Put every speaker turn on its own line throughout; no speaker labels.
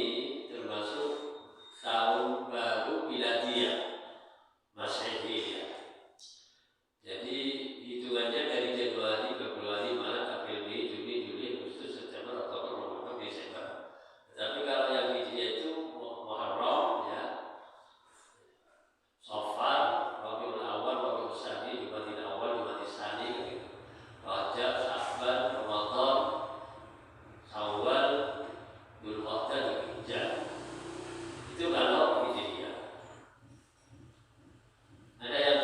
ini termasuk tahun baru Miladiyah Masehi. Jadi hitungannya dari Januari, Februari, Maret, April, Mei, Juni, Juli, Agustus, September, Oktober, November, Desember. Tapi kalau yang Hijriah itu Muharram, ya, Safar, Rabiul Awal, Rabiul Tsani, Jumadil Awal, Jumadil Tsani, gitu. Rajab, Sya'ban, Ramadan, Syawal, Dzulqa'dah, Dzulhijjah. Itu kalau Hijriah. Ada yang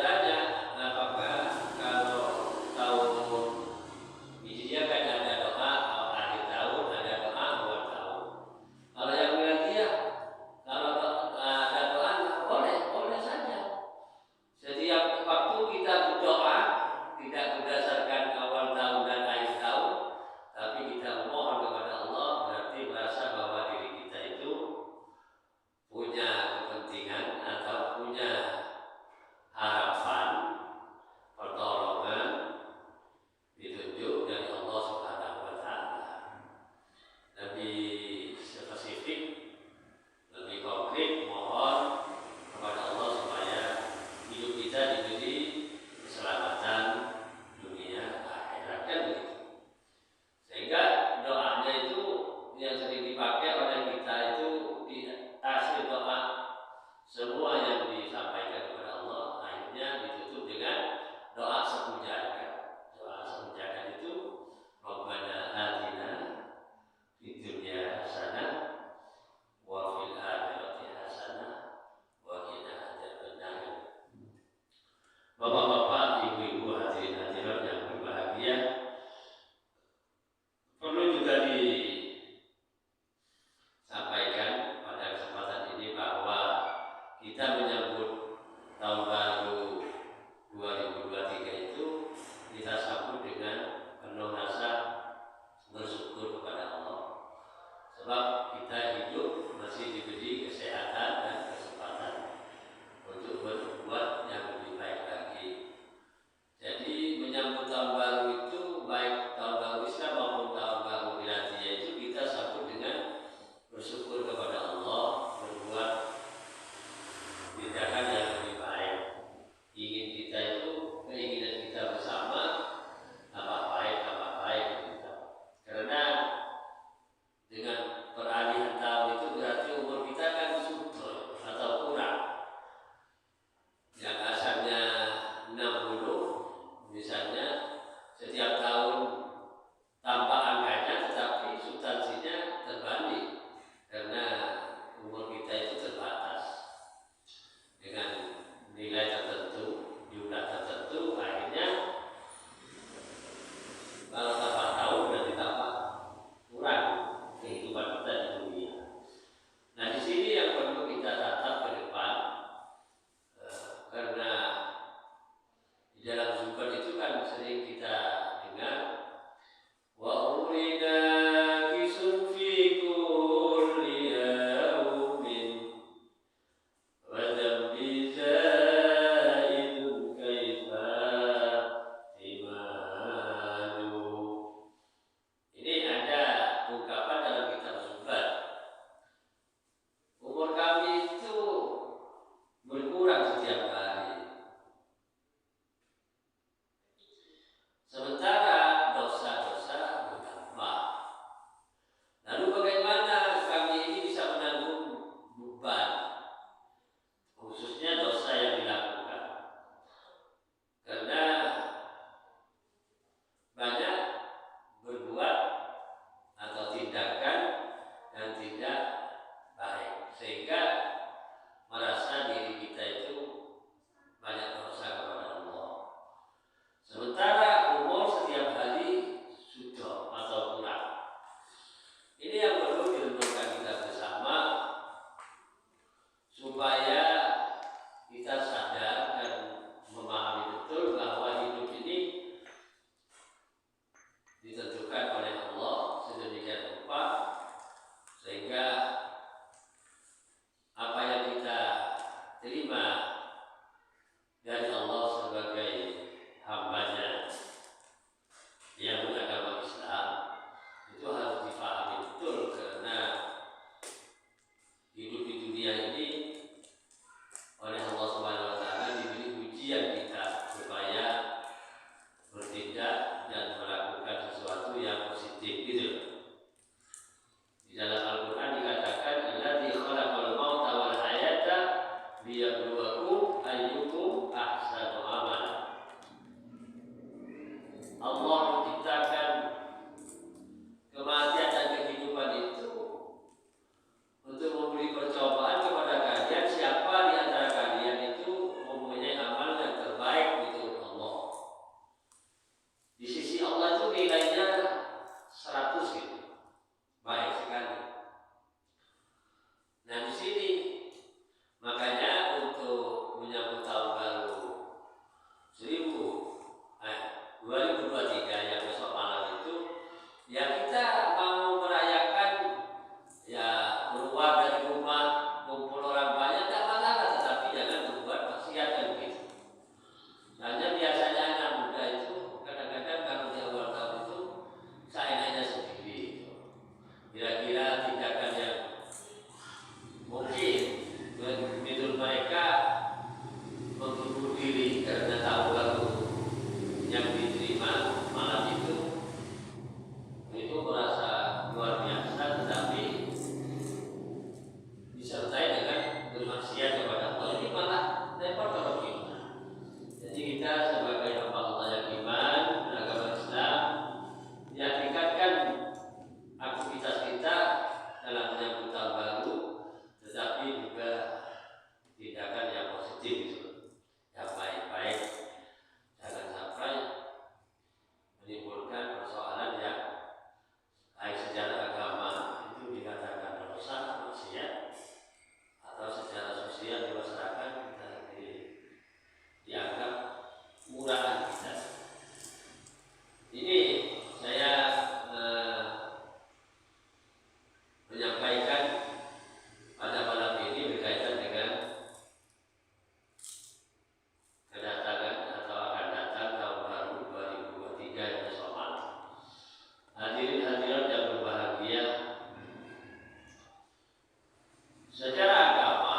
Secara agama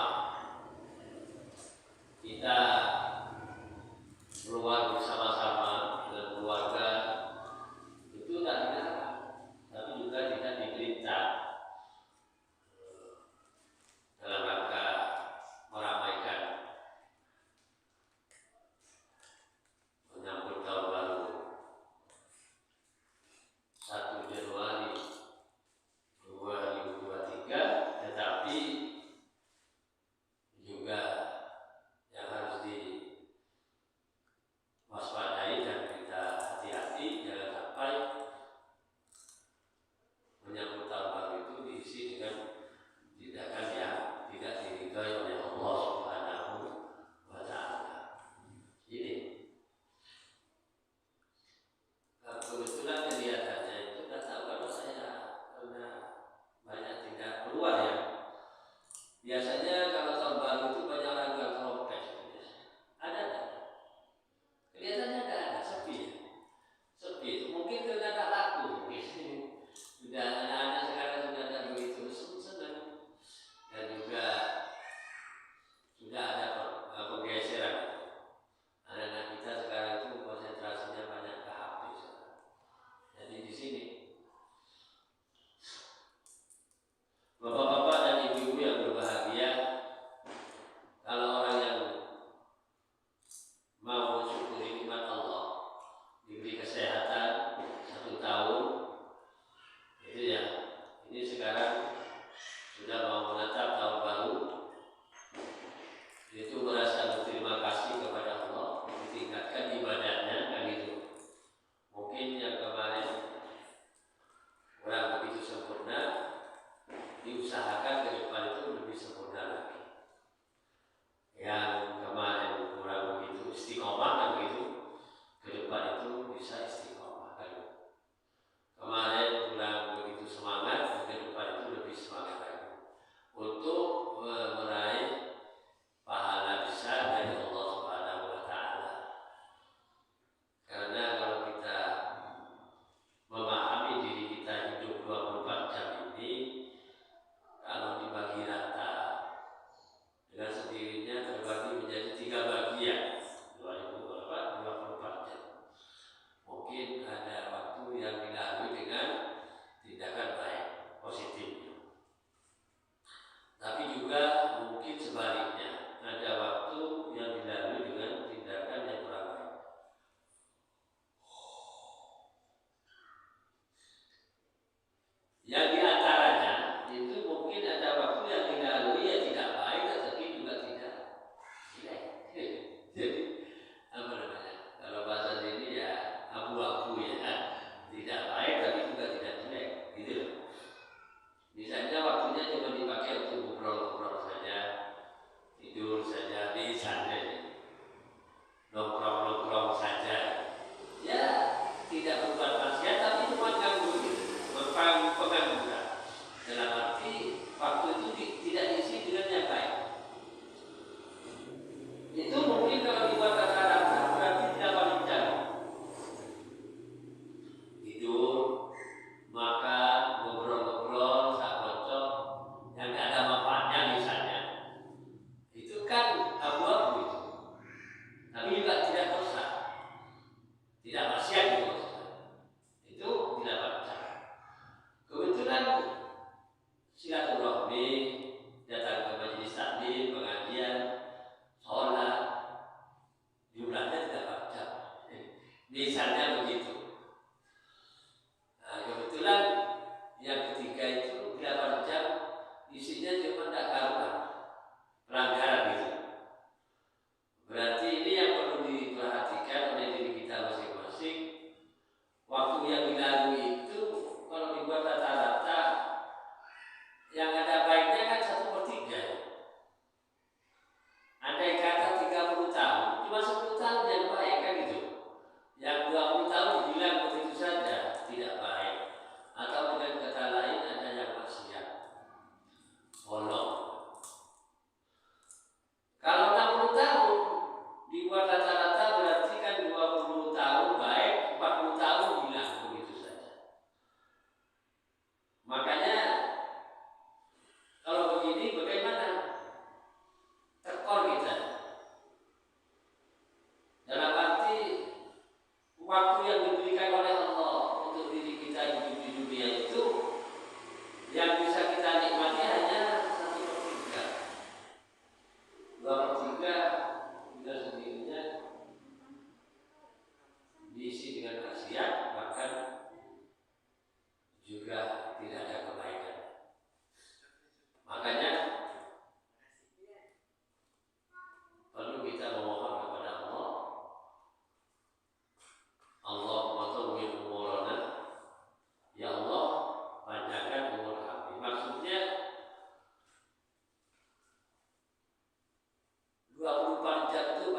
kita keluar bersama-sama dengan keluarga itu tak dilarang, tapi juga tidak diperintah dalam rangka meramaikan menyambut tahun baru 1 Januari 2023, tetapi juga yang harus diwaspadai dan kita hati-hati jangan sampai menyambut tahun baru itu diisi dengan tindakan yang tidak diridhoi oleh Allah Subhanahu wa Ta'ala. Ini kebetulan kelihatannya itu nggak tahu kalau saya karena banyak tidak keluar ya. Biasanya kalau tahun baru itu banyak orang yang trompet. Ada nggak? Kelihatannya nggak ada, sepi ya. Sepi itu mungkin karena nggak laku. Sudah anak-anak sekarang sudah ada begitu senang dan juga sudah ada pergeseran. Anak-anak kita sekarang itu konsentrasinya banyak ke HP. Jadi di sini bapak-bapak dan ibu-ibu yang berbahagia,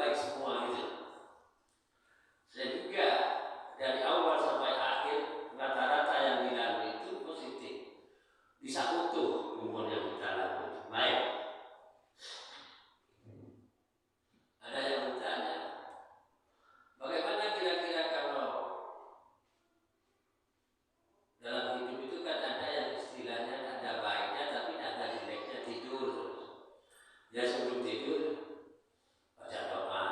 baik semua gitu. Sehingga dari awal sampai akhir rata-rata yang dilalui itu positif, bisa utuh umur yang kita lalui. Baik. Ada yang bertanya, bagaimana kira-kira kalau dalam hidup itu kan ada yang istilahnya ada baiknya tapi ada jeleknya, tidur terus. Ya sebelum tidur baca doa,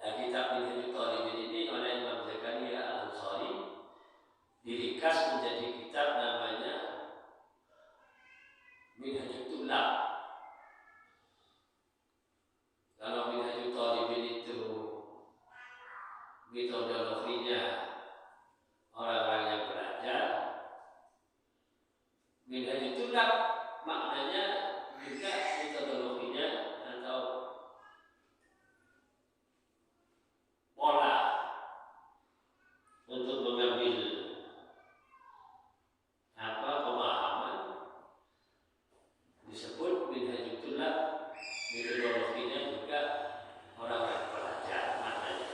Kitab Minhajul Talibin ini oleh Imam Zakaria Al-Ansari diringkas menjadi kitab namanya Minhajul Tulab. Kalau Minhajul Talibin itu metodologinya orang-orang yang belajar, Minhajul Tulab maknanya juga metodologinya atau pola untuk mengambil pemahaman disebut Minhajul Tulab. Metodologinya juga orang-orang belajar maknanya.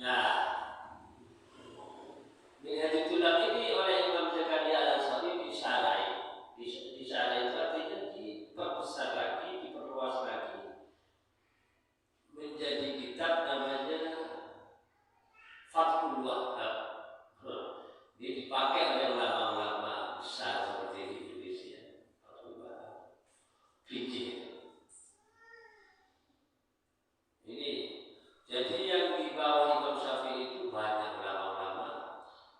Nah, Minhajul Tulab ini oleh Imam Zakaria Al-Ansari disarai. Disarai itu artinya diperbesar lagi, diperluas lagi menjadi kitab namanya Fathul Wahhab. Ini dipakai oleh ulama-ulama besar seperti di Indonesia. Fathul Wahhab, fikih. Ini jadi yang di bawah Imam Syafi'i itu banyak ulama-ulama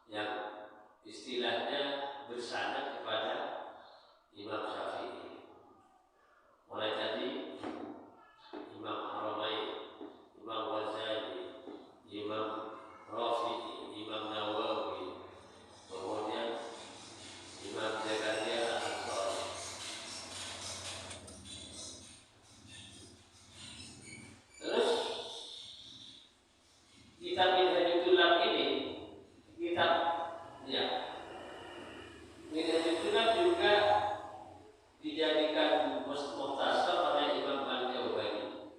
yang istilahnya bersandar kepada Imam Syafi'i. Mulai tadi Imam Haramain, Imam Ghazali, Imam Rafi'i, Imam Nawawi, kemudian Imam Zakaria Al-Ansari. Terus kitab Minhajul Tulab ini, kitab Minhajul Tulab juga dijadikan mukhtasar oleh Imam Al-Jawhari.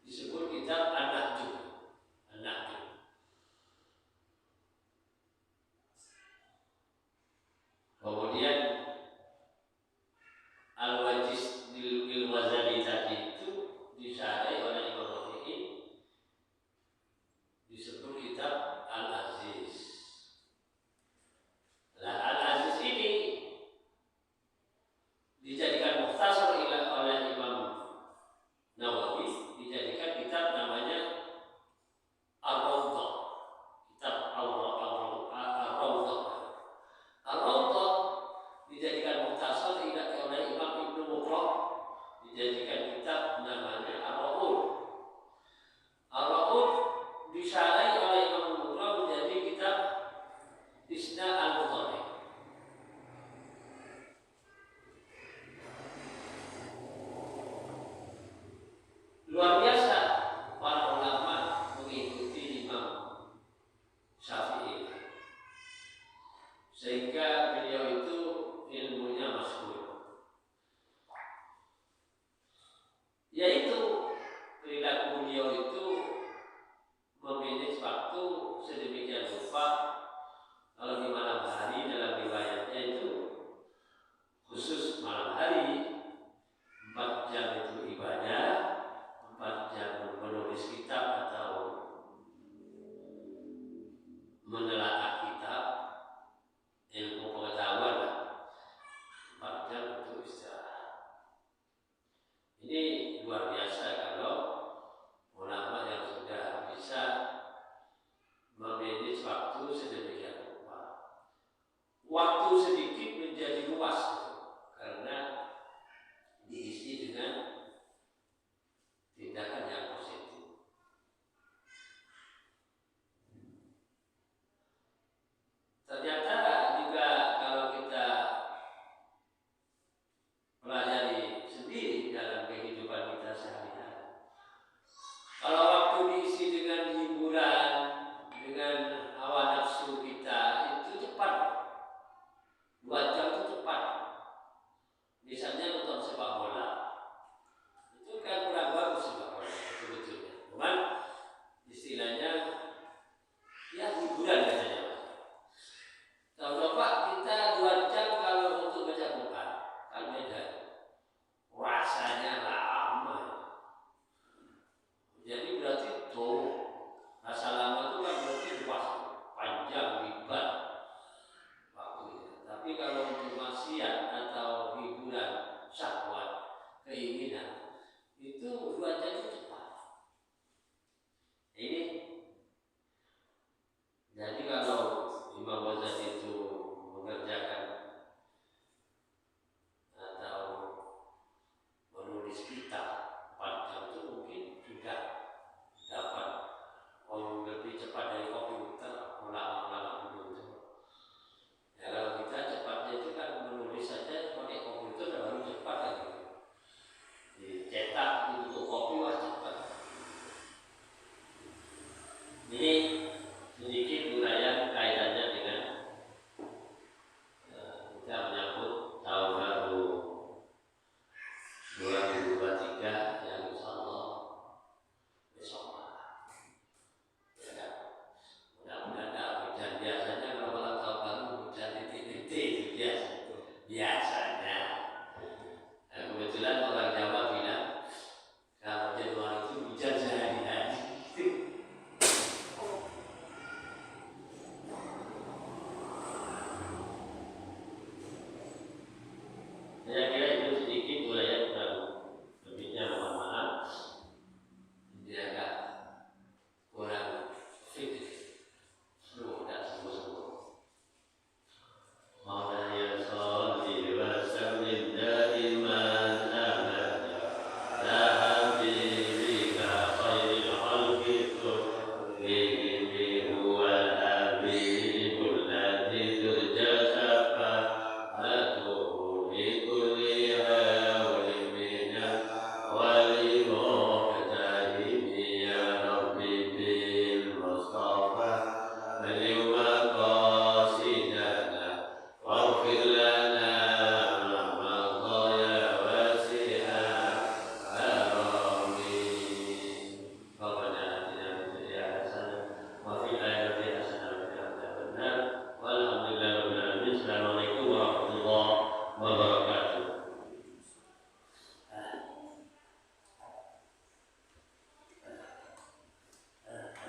Disebut kitab An-Nahju. Kemudian Al-Wajiz bil Ghazali tadi itu disarai oleh Imam Rafi'i, disebut kitab Al-Aziz. Nah, Al-Aziz ini dijadikan mukhtasar oleh Imam Nawawi, dijadikan kitab namanya Ar-Rawdah. Kitab Ar-Rawdah. Ar-Rawdah dijadikan mukhtasar oleh Imam Ibnu Muqrah, dijadikan kitab namanya Ar-Ra'ud. Ar-Ra'ud disarai oleh Imam Muqrah menjadi kitab Isna Al-Bukhari. Luar biasa para ulama mengikuti Imam Syafi'i, sehingga beliau itu ilmunya masyhur, yaitu perilaku beliau itu memanage waktu sedemikian rupa. Kalau di malam hari dalam riwayatnya itu khusus malam hari 4 jam itu ibadah, 4 jam menulis kitab atau menelaah kitab, ilmu pengetahuan, 4 jam itu istirahat. Ini luar biasa kalau